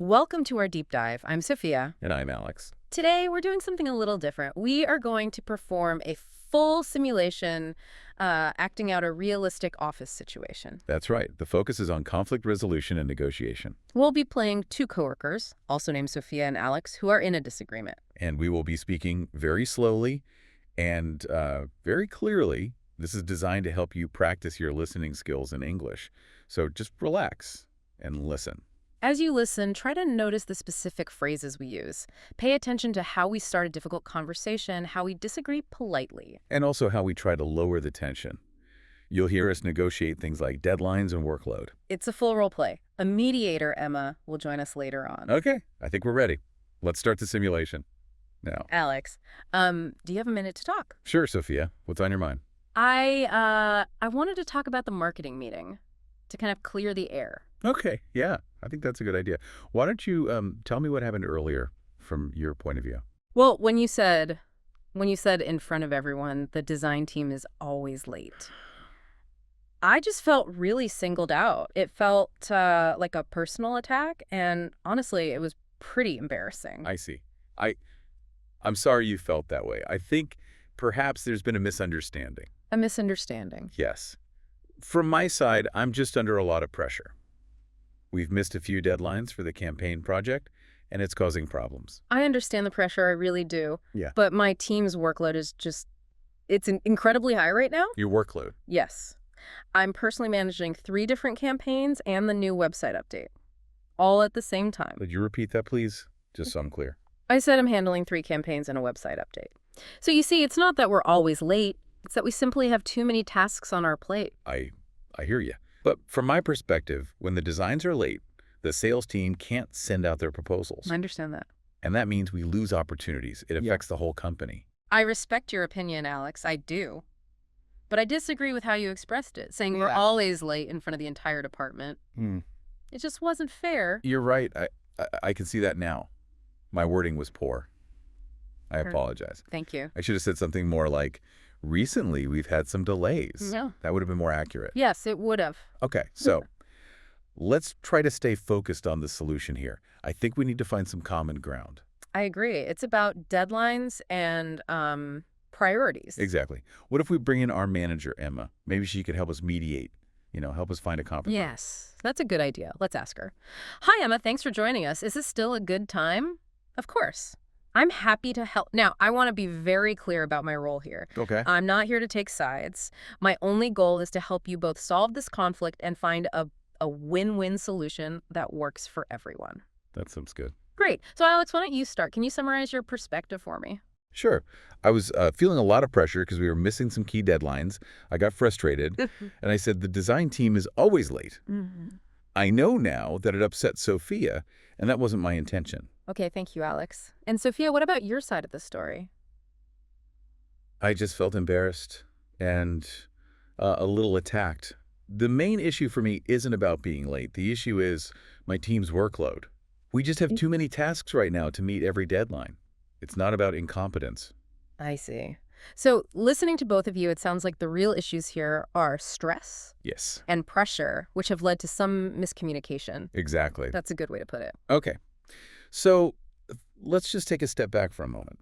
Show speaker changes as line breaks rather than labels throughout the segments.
Welcome to our deep dive. I'm Sophia.
And I'm Alex.
Today, we're doing something a little different. We are going to perform a full simulation, acting out a realistic office situation.
That's right. The focus is on conflict resolution and negotiation.
We'll be playing two coworkers, also named Sophia and Alex, who are in a disagreement.
And we will be speaking very slowly and very clearly. This is designed to help you practice your listening skills in English. So just relax and listen.
As you listen, try to notice the specific phrases we use. Pay attention to how we start a difficult conversation, how we disagree politely.
And also how we try to lower the tension. You'll hear us negotiate things like deadlines and workload.
It's a full role play. A mediator, Emma, will join us later on.
Okay, I think we're ready. Let's start the simulation. Now.
Alex, do you have a minute to talk?
Sure, Sophia. What's on your mind?
I wanted to talk about the marketing meeting to kind of clear the air.
Okay, yeah, I think that's a good idea. Why don't you tell me what happened earlier from your point of view?
Well, when you said in front of everyone, the design team is always late, I just felt really singled out. It felt like a personal attack, and honestly, it was pretty embarrassing.
I see. I'm sorry you felt that way. I think perhaps there's been a misunderstanding.
A misunderstanding.
Yes. From my side, I'm just under a lot of pressure. We've missed a few deadlines for the campaign project, and it's causing problems.
I understand the pressure, I really do.
Yeah.
But my team's workload is it's incredibly high right now.
Your workload.
Yes. I'm personally managing 3 different campaigns and the new website update, all at the same time.
Could you repeat that, please? Just so I'm clear.
I said I'm handling 3 campaigns and a website update. So you see, it's not that we're always late. It's that we simply have too many tasks on our plate.
I hear you. But from my perspective, when the designs are late, the sales team can't send out their proposals.
I understand that.
And that means we lose opportunities. It affects the whole company.
I respect your opinion, Alex. I do. But I disagree with how you expressed it, saying we're always late in front of the entire department. It just wasn't fair.
You're right. I can see that now. My wording was poor. I apologize.
Thank you.
I should have said something more like, recently we've had some delays.
No.
That would have been more accurate.
Yes, it would have.
Okay, so let's try to stay focused on the solution here. I think we need to find some common ground.
I agree. It's about deadlines and priorities.
Exactly. What if we bring in our manager, Emma? Maybe she could help us mediate, help us find a compromise.
Yes, that's a good idea. Let's ask her. Hi, Emma. Thanks for joining us. Is this still a good time? Of course. I'm happy to help. Now, I want to be very clear about my role here.
Okay.
I'm not here to take sides. My only goal is to help you both solve this conflict and find a win-win solution that works for everyone.
That sounds good.
Great. So, Alex, why don't you start? Can you summarize your perspective for me?
Sure. I was feeling a lot of pressure because we were missing some key deadlines. I got frustrated, and I said the design team is always late. I know now that it upset Sophia, and that wasn't my intention.
Okay, thank you, Alex. And Sophia, what about your side of the story?
I just felt embarrassed and a little attacked. The main issue for me isn't about being late. The issue is my team's workload. We just have too many tasks right now to meet every deadline. It's not about incompetence.
I see. So listening to both of you, it sounds like the real issues here are stress.
Yes.
And pressure, which have led to some miscommunication.
Exactly.
That's a good way to put it.
Okay. So let's just take a step back for a moment.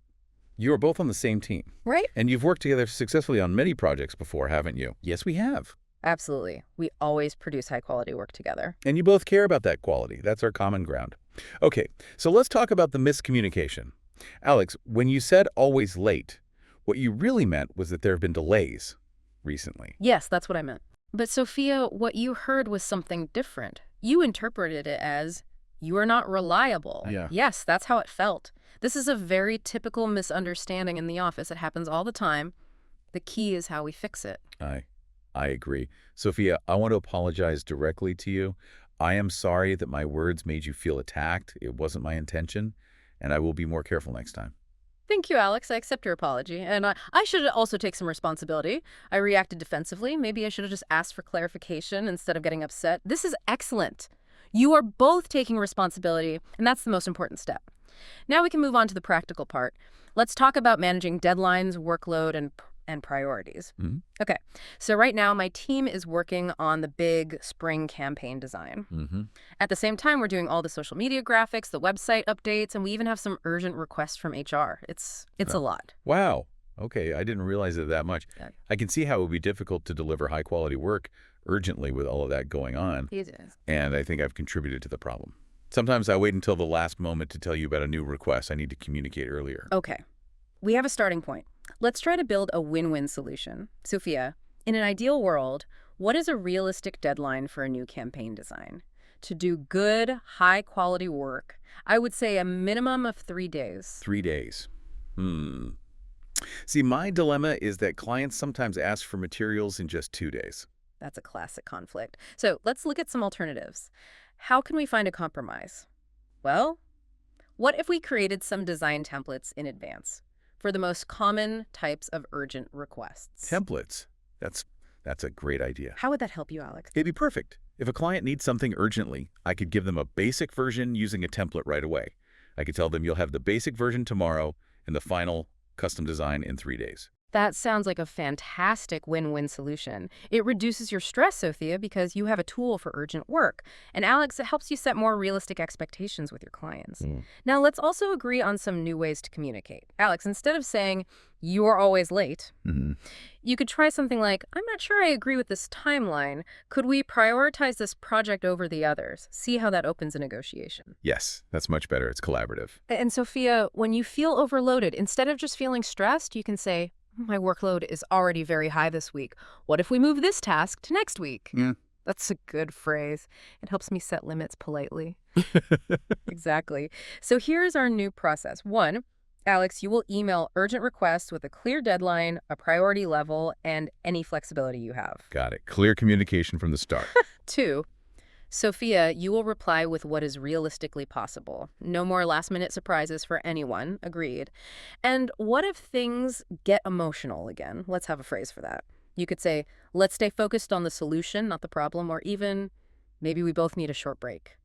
You are both on the same team.
Right?
And you've worked together successfully on many projects before, haven't you? Yes, we have.
Absolutely. We always produce high-quality work together.
And you both care about that quality. That's our common ground. Okay, so let's talk about the miscommunication. Alex, when you said always late, what you really meant was that there have been delays recently.
Yes, that's what I meant. But Sophia, what you heard was something different. You interpreted it as, you are not reliable.
Yeah.
Yes, that's how it felt. This is a very typical misunderstanding in the office. It happens all the time. The key is how we fix it.
I agree. Sophia, I want to apologize directly to you. I am sorry that my words made you feel attacked. It wasn't my intention, and I will be more careful next time.
Thank you, Alex. I accept your apology. And I should also take some responsibility. I reacted defensively. Maybe I should have just asked for clarification instead of getting upset. This is excellent. You are both taking responsibility, and that's the most important step. Now we can move on to the practical part. Let's talk about managing deadlines, workload, and priorities.
Hmm.
Okay, so right now my team is working on the big spring campaign design.
Hmm.
At the same time, we're doing all the social media graphics, the website updates, and we even have some urgent requests from HR. It's a lot.
Wow. Okay, I didn't realize it that much.
Yeah.
I can see how it would be difficult to deliver high-quality work urgently with all of that going on,
It is.
and I think I've contributed to the problem. Sometimes I wait until the last moment to tell you about a new request. I need to communicate earlier.
Okay, we have a starting point. Let's try to build a win-win solution. Sophia, in an ideal world, what is a realistic deadline for a new campaign design? To do good, high-quality work, I would say a minimum of 3 days.
3 days. See, my dilemma is that clients sometimes ask for materials in just 2 days.
That's a classic conflict. So let's look at some alternatives. How can we find a compromise? Well, what if we created some design templates in advance for the most common types of urgent requests?
Templates. That's a great idea.
How would that help you, Alex?
It'd be perfect. If a client needs something urgently, I could give them a basic version using a template right away. I could tell them you'll have the basic version tomorrow and the final custom design in 3 days.
That sounds like a fantastic win-win solution. It reduces your stress, Sophia, because you have a tool for urgent work. And Alex, it helps you set more realistic expectations with your clients. Now, let's also agree on some new ways to communicate. Alex, instead of saying, "You're always late," you could try something like, "I'm not sure I agree with this timeline. Could we prioritize this project over the others?" See how that opens a negotiation.
Yes, that's much better. It's collaborative.
And Sophia, when you feel overloaded, instead of just feeling stressed, you can say, "My workload is already very high this week. What if we move this task to next week?"
Yeah.
That's a good phrase. It helps me set limits politely. Exactly. So here's our new process. 1, Alex, you will email urgent requests with a clear deadline, a priority level, and any flexibility you have.
Got it. Clear communication from the start.
2, Sophia, you will reply with what is realistically possible. No more last-minute surprises for anyone. Agreed. And what if things get emotional again? Let's have a phrase for that. You could say, "Let's stay focused on the solution, not the problem," or even, "Maybe we both need a short break."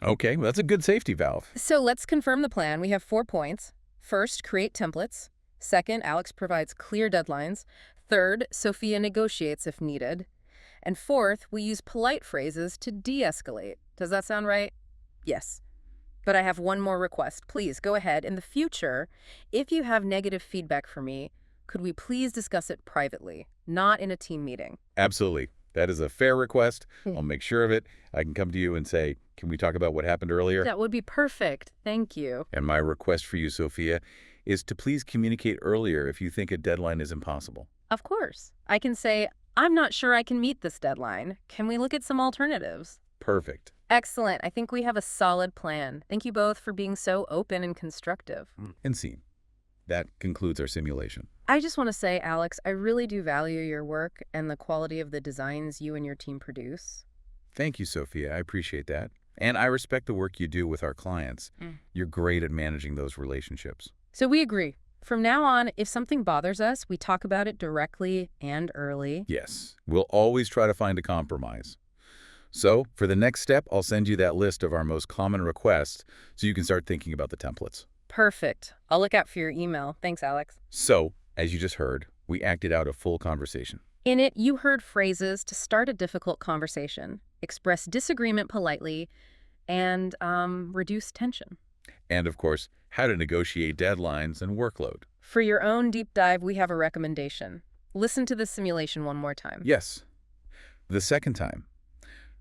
Okay, well, that's a good safety valve.
So let's confirm the plan. We have 4 points. First, create templates. Second, Alex provides clear deadlines. Third, Sophia negotiates if needed. And fourth, we use polite phrases to de-escalate. Does that sound right? Yes. But I have one more request. Please go ahead. In the future, if you have negative feedback for me, could we please discuss it privately, not in a team meeting?
Absolutely. That is a fair request. I'll make sure of it. I can come to you and say, can we talk about what happened earlier?
That would be perfect. Thank you.
And my request for you, Sophia, is to please communicate earlier if you think a deadline is impossible.
Of course. I can say, "I'm not sure I can meet this deadline. Can we look at some alternatives?"
Perfect.
Excellent. I think we have a solid plan. Thank you both for being so open and constructive.
And scene. That concludes our simulation.
I just want to say, Alex, I really do value your work and the quality of the designs you and your team produce.
Thank you, Sophia. I appreciate that. And I respect the work you do with our clients. You're great at managing those relationships.
So we agree. From now on, if something bothers us, we talk about it directly and early.
Yes, we'll always try to find a compromise. So, for the next step, I'll send you that list of our most common requests so you can start thinking about the templates.
Perfect. I'll look out for your email. Thanks, Alex.
So, as you just heard, we acted out a full conversation.
In it, you heard phrases to start a difficult conversation, express disagreement politely, and reduce tension.
And, of course, how to negotiate deadlines and workload.
For your own deep dive, we have a recommendation. Listen to this simulation one more time.
Yes. The second time,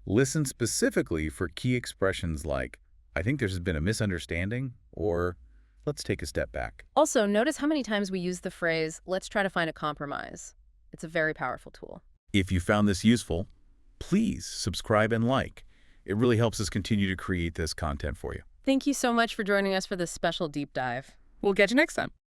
listen specifically for key expressions like, "I think there's been a misunderstanding," or "let's take a step back."
Also, notice how many times we use the phrase, "let's try to find a compromise." It's a very powerful tool.
If you found this useful, please subscribe and like. It really helps us continue to create this content for you.
Thank you so much for joining us for this special deep dive.
We'll catch you next time.